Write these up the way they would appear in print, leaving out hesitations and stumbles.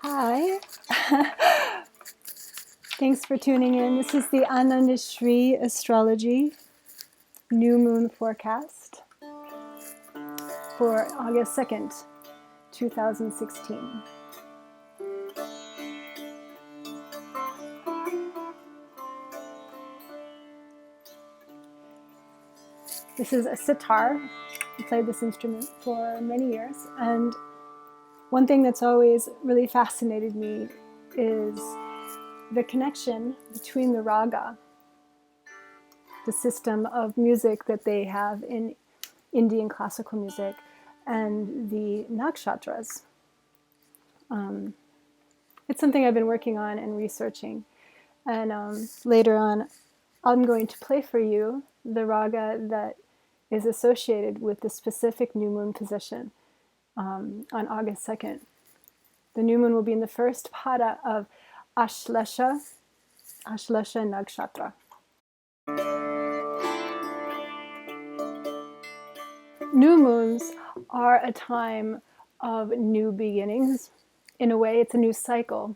Hi. Thanks for tuning in. This is the Anandashri Astrology New Moon Forecast for August 2nd, 2016. This is a sitar. I played this instrument for many years, and one thing that's always really fascinated me is the connection between the raga, the system of music that they have in Indian classical music, and the nakshatras. It's something I've been working on and researching. And later on, I'm going to play for you the raga that is associated with the specific new moon position on August 2nd. The new moon will be in the first pada of Ashlesha Nakshatra. New moons are a time of new beginnings. In a way, it's a new cycle.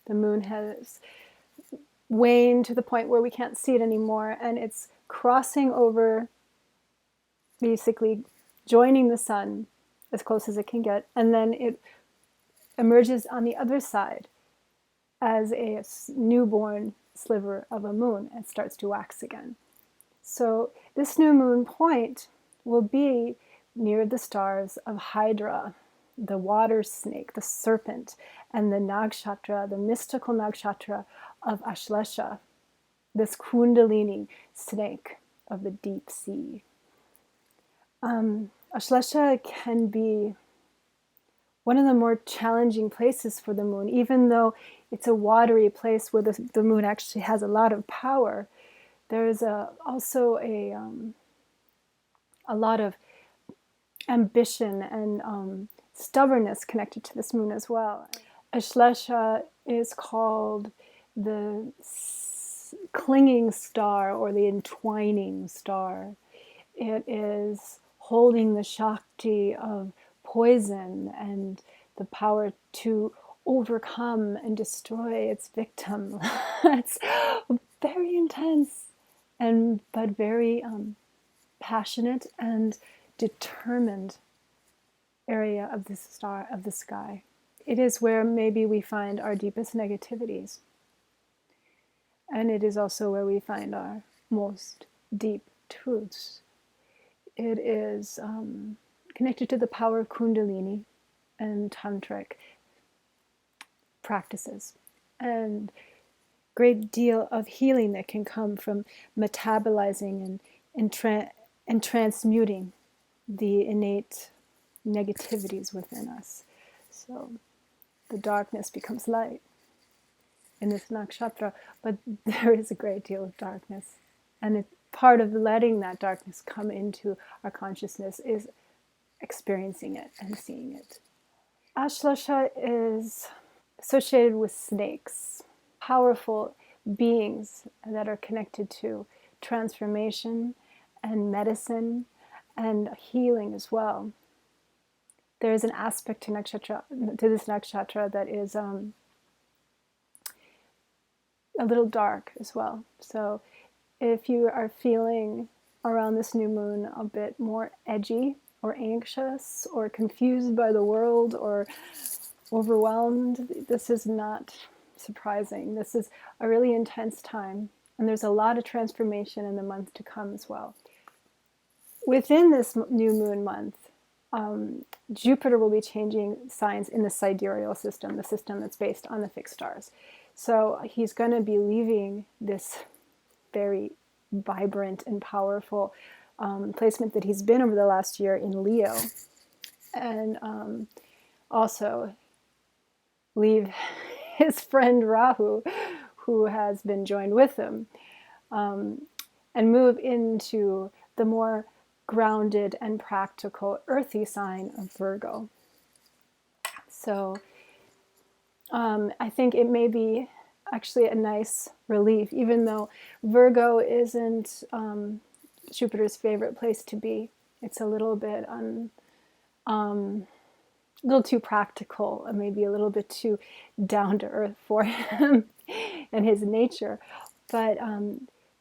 The moon has waned to the point where we can't see it anymore, and it's crossing over, basically joining the sun as close as it can get, and then it emerges on the other side as a newborn sliver of a moon and starts to wax again. So this new moon point will be near the stars of Hydra, the water snake, the serpent, and the nakshatra, the mystical nakshatra of Ashlesha, this kundalini snake of the deep sea. Ashlesha can be one of the more challenging places for the moon, even though it's a watery place where the moon actually has a lot of power. There's also a lot of ambition and stubbornness connected to this moon as well. Ashlesha is called the clinging star or the entwining star. It is holding the Shakti of poison and the power to overcome and destroy its victim. It's very intense, but very passionate and determined area of the star of the sky. It is where maybe we find our deepest negativities, and it is also where we find our most deep truths. It is connected to the power of Kundalini and tantric practices, and great deal of healing that can come from metabolizing and transmuting the innate negativities within us. So the darkness becomes light in this nakshatra, but there is a great deal of darkness, and part of letting that darkness come into our consciousness is experiencing it and seeing it. Ashlesha is associated with snakes, powerful beings that are connected to transformation and medicine and healing as well. There is an aspect to this nakshatra that is a little dark as well. So if you are feeling around this new moon a bit more edgy or anxious or confused by the world or overwhelmed, this is not surprising. This is a really intense time, and there's a lot of transformation in the month to come as well. Within this new moon month, Jupiter will be changing signs in the sidereal system, the system that's based on the fixed stars. So he's going to be leaving this very vibrant and powerful placement that he's been over the last year in Leo, and also leave his friend Rahu, who has been joined with him, and move into the more grounded and practical earthy sign of Virgo. So I think it may be actually a nice relief, even though Virgo isn't Jupiter's favorite place to be. It's a little bit little too practical, and maybe a little bit too down to earth for him and his nature. But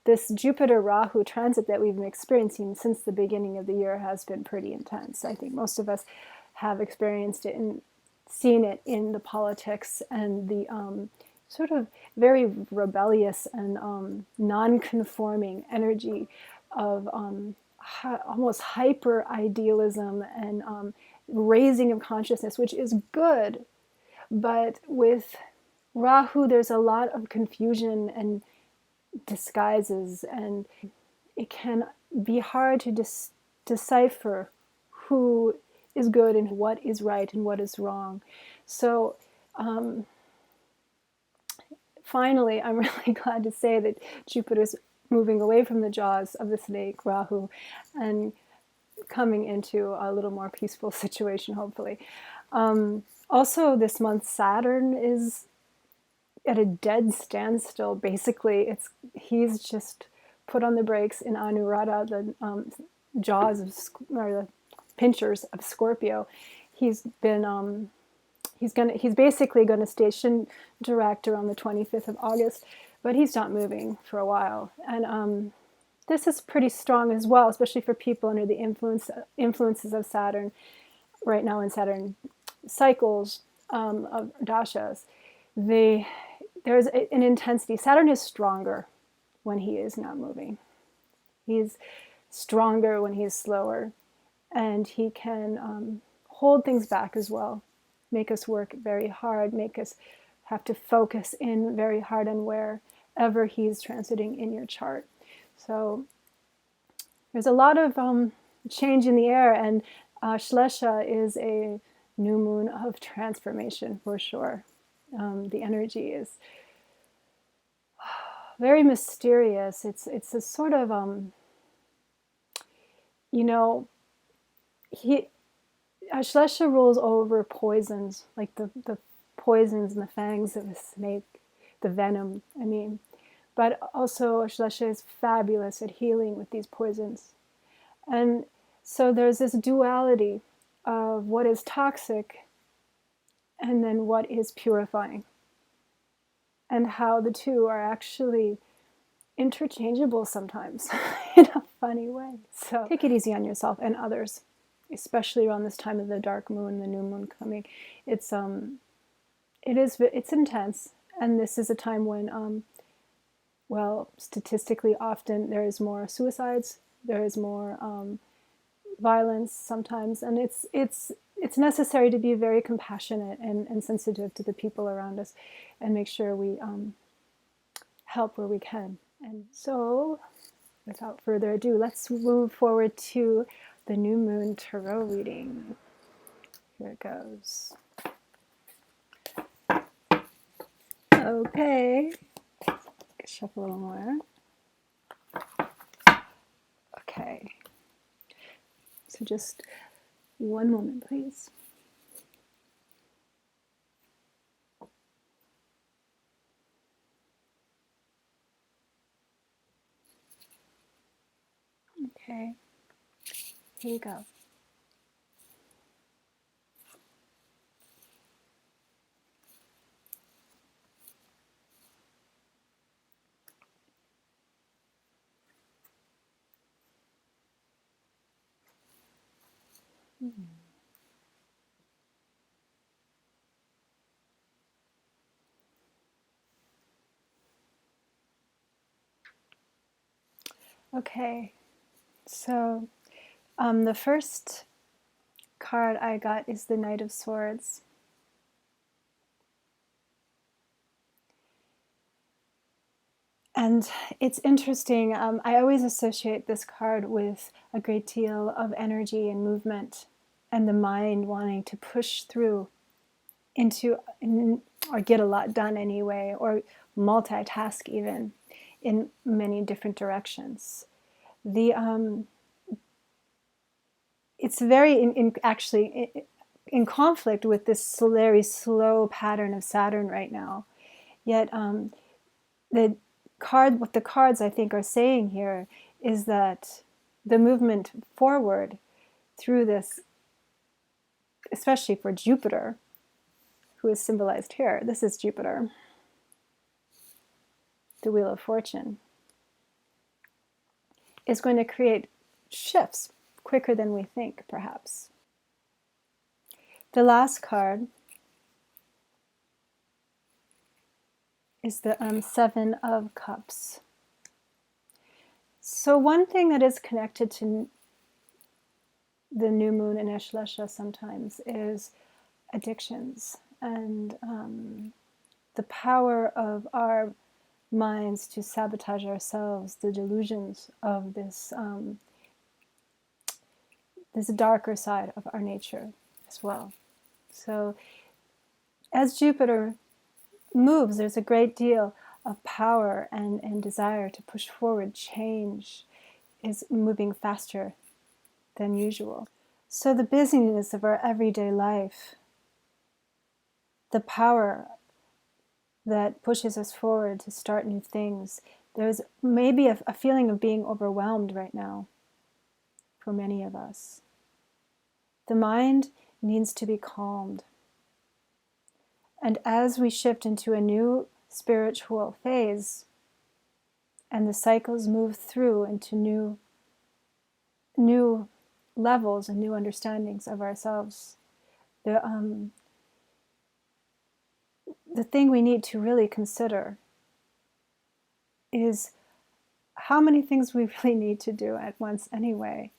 this Jupiter Rahu transit that we've been experiencing since the beginning of the year has been pretty intense. I think most of us have experienced it and seen it in the politics and the sort of very rebellious and non-conforming energy of almost hyper idealism and raising of consciousness, which is good. But with Rahu, there's a lot of confusion and disguises, and it can be hard to decipher who is good and what is right and what is wrong. So finally, I'm really glad to say that Jupiter's moving away from the jaws of the snake, Rahu, and coming into a little more peaceful situation, hopefully. Also, this month, Saturn is at a dead standstill. Basically, he's just put on the brakes in Anuradha, the jaws of, or the pinchers of Scorpio. He's basically going to station direct around the 25th of August, but he's not moving for a while. And this is pretty strong as well, especially for people under the influences of Saturn right now in Saturn cycles of dashas. There's an intensity. Saturn is stronger when he is not moving. He's stronger when he's slower, and he can hold things back as well, make us work very hard, make us have to focus in very hard on wherever he's transiting in your chart. So there's a lot of change in the air, and Shlesha is a new moon of transformation for sure. The energy is very mysterious. It's a sort of Shlesha rules over poisons, like the poisons and the fangs of a snake, the venom, I mean. But also Shlesha is fabulous at healing with these poisons. And so there's this duality of what is toxic and then what is purifying, and how the two are actually interchangeable sometimes in a funny way. So take it easy on yourself and others, especially around this time of the dark moon, the new moon coming. It's intense, and this is a time when statistically often there is more suicides, there is more violence sometimes, and it's necessary to be very compassionate and sensitive to the people around us, and make sure we help where we can. And so, without further ado, let's move forward to the new moon tarot reading. Here it goes. Okay, shuffle a little more. Okay, so just one moment, please. Okay, here you go. Okay, so the first card I got is the Knight of Swords. And it's interesting, I always associate this card with a great deal of energy and movement, and the mind wanting to push through or get a lot done anyway, or multitask even in many different directions. It's very actually in conflict with this very slow pattern of Saturn right now. Yet what the cards I think are saying here is that the movement forward through this especially for Jupiter, who is symbolized here. This is Jupiter, the Wheel of Fortune, is going to create shifts quicker than we think, perhaps. The last card is the Seven of Cups. So one thing that is connected to the new moon in Ashlesha sometimes is addictions and the power of our minds to sabotage ourselves, the delusions of this this darker side of our nature as well. So as Jupiter moves, there's a great deal of power and desire to push forward. Change is moving faster than usual. So the busyness of our everyday life, the power that pushes us forward to start new things, there's maybe a feeling of being overwhelmed right now for many of us. The mind needs to be calmed. And as we shift into a new spiritual phase and the cycles move through into new levels and new understandings of ourselves, the thing we need to really consider is how many things we really need to do at once anyway,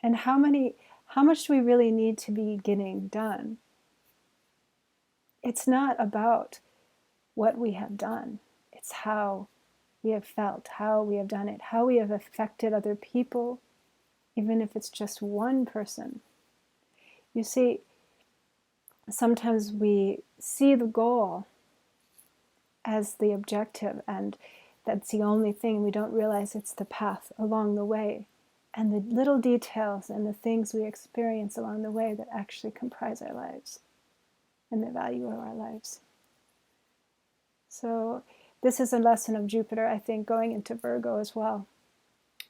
and how much do we really need to be getting done. It's not about what we have done, it's how we have felt, how we have done it, how we have affected other people, even if it's just one person. You see, sometimes we see the goal as the objective, and that's the only thing. We don't realize it's the path along the way, and the little details and the things we experience along the way that actually comprise our lives and the value of our lives. So this is a lesson of Jupiter, I think, going into Virgo as well.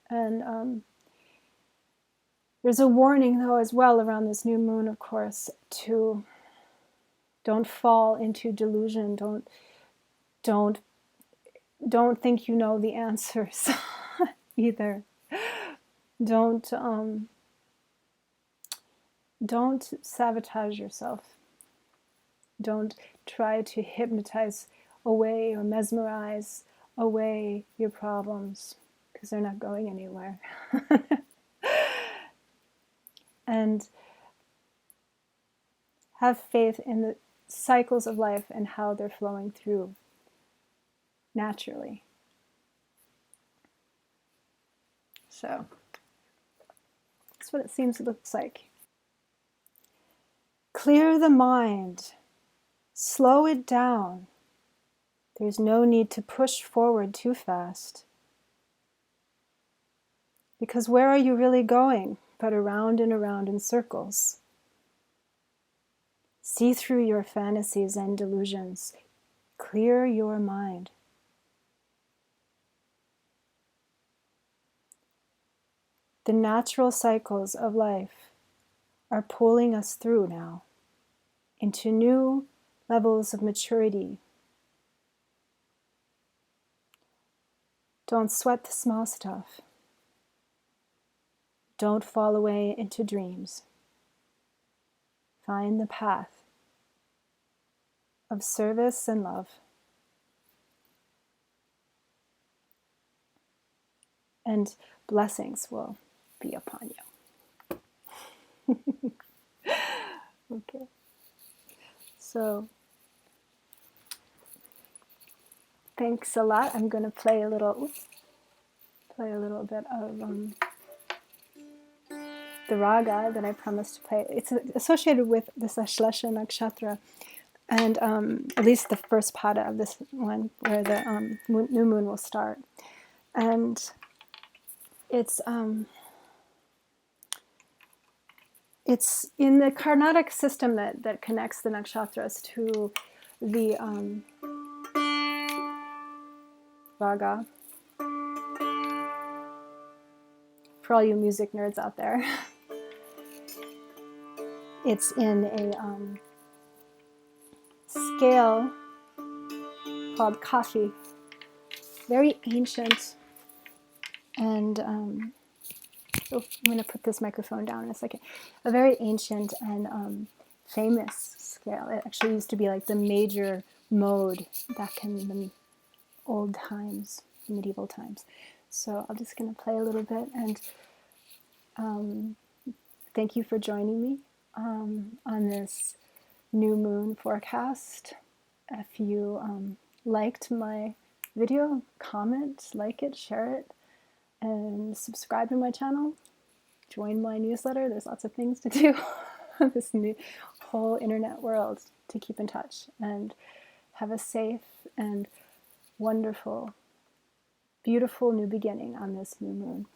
And there's a warning, though, as well around this new moon, of course, to don't fall into delusion. Don't think you know the answers either. Don't sabotage yourself. Don't try to hypnotize away or mesmerize away your problems, because they're not going anywhere. And have faith in the cycles of life and how they're flowing through naturally. So that's what it seems it looks like. Clear the mind. Slow it down. There's no need to push forward too fast. Because where are you really going but around and around in circles? See through your fantasies and delusions. Clear your mind. The natural cycles of life are pulling us through now into new levels of maturity. Don't sweat the small stuff. Don't fall away into dreams. Find the path of service and love. And blessings will be upon you. Okay. So, thanks a lot. I'm going to play a little bit of the raga that I promised to play. It's associated with this Ashlesha Nakshatra, and at least the first pada of this one, where the new moon will start. And it's in the Carnatic system that connects the nakshatras to the raga. For all you music nerds out there. It's in a scale called Kashi, very ancient, and oh, I'm going to put this microphone down in a second. A very ancient and famous scale. It actually used to be like the major mode back in the old times, medieval times. So I'm just going to play a little bit, and thank you for joining me on this new moon forecast. If you liked my video, comment, like it, share it, and subscribe to my channel. Join my newsletter. There's lots of things to do on this new whole internet world to keep in touch. And have a safe and wonderful, beautiful new beginning on this new moon.